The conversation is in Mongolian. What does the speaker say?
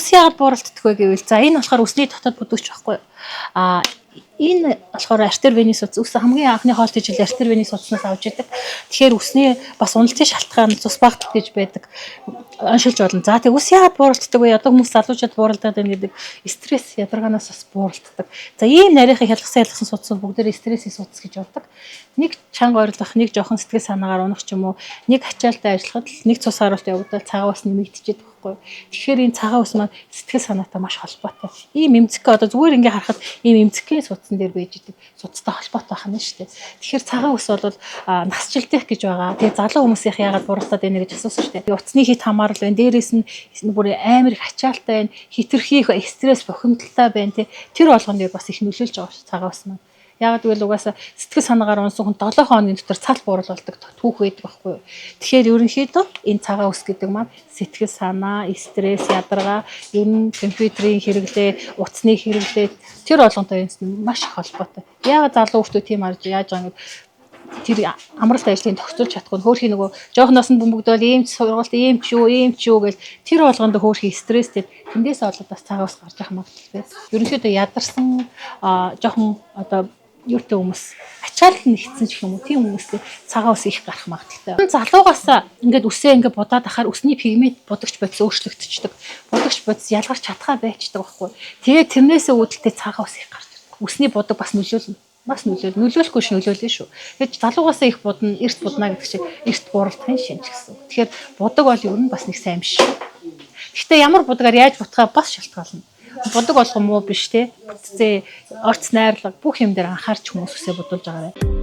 ус яагаад бууралддаг вэ гэвэл за энэ болохоор усны дотоод бүдүүч байхгүй. Энэ болохоор артер венис ус хамгийн анхны хоолт ижил артер венис уснаас авч идэг. Тэгэхээр усны бас уналтын шалтгаан цус багтдаг гэж байдаг. Оншилж болно. За тэг ус яагаад бууралддаг вэ? Одоо хүмүүс залуучууд бууралдаад байна гэдэг стресс ядаргаанаас бас бууралддаг. За ийм нарийнхан хялгсан судсууд бүгдээр стрессийн судас гэж болдог. Нэг чанга ойрлох, нэг жоохон сэтгэл санаагаар унах ч юм уу, нэг ачаалтай ажиллахад л нэг цус харуулт явагдаад цагаан ус нэмэгдчихэд байхгүй. Тэгэхээр энэ цагаан ус маань сэтгэл санаатай маш холбоотой. Ийм эмзэгтэй одоо зүгээр ингээ харахад ийм эмзэгхэн судсан дээр байж идэг. Судастай холбоотой байх нь шүү дээ. Тэгэхээр цагаан ус бол насжилтих гэж байгаа. Тэгээ залуу хүмүүсийнх яагаад бууралдаад байна гэж асуусан шүү дээ. Утасны хит хамаарал байна. Дээрээс нь бүр амар их ачаалтай байна. Хитрхи их стресс бохимдолтой байна. Тэр болгонд бас их нөлөөлж байгаа шүү цагаан ус маань. Яг гэвэл угаасаа сэтгэл санаагаар унсан хүн 7 хоногийн дотор цал буурал болдог түүх байдаг байхгүй юу. Тэгэхээр ерөнхийдөө энэ цагаан ус гэдэг маань сэтгэл санаа, стресс, ядаргаа, ер нь компьютерийн хэрэглээ, утасны хэрэглээ тэр болгонтой маш их холбоотой. Яг залуу хүмүүс тийм яаж байгаа юм тэр амралт ажлыг тогтоолж чадахгүй хөөрхий нөгөө жоохноос нь бөмбөгдөөл ийм сургалт ийм ч юу гэл тэр болгонд хөөрхий стресстэй тэндээс болоод бас цагаан ус гарч ирэх магадлалтай. Ерөнхийдөө ядарсан жоохон одоо юутай хүмүүс ачаалт нэгтсэн ч юм уу тийм хүмүүстэй цагаан ус их гарах магадлалтай. Залуугаас ингээд үсээ ингээд будаад ахаар үсний пигмент будагч бодис өөрчлөгдчихдөг. Будагч бодис ялгарч чадхаа байцдаг байхгүй. Тэгээд тэрнээсээ үүдэлтэй цагаан ус их гарч ирдэг. Үсний будаг бас нөлөөлнө. Бас нөлөөлөхгүй ш нөлөөлнө шүү. Тэгээд залуугаас их будна, эрт будна гэдэг чинь эрт бууралдахын шинж гэсэн. Тэгэхээр будаг бол ер нь бас нэг сайн биш. Гэхдээ ямар будагаар яаж бутахаа бас шалтгаална. Будаг болгон муу биш те. Бүтцээ, орц найрлага бүх юм дээр анхаарч хүмүүс үсээ будуулж байгаарай.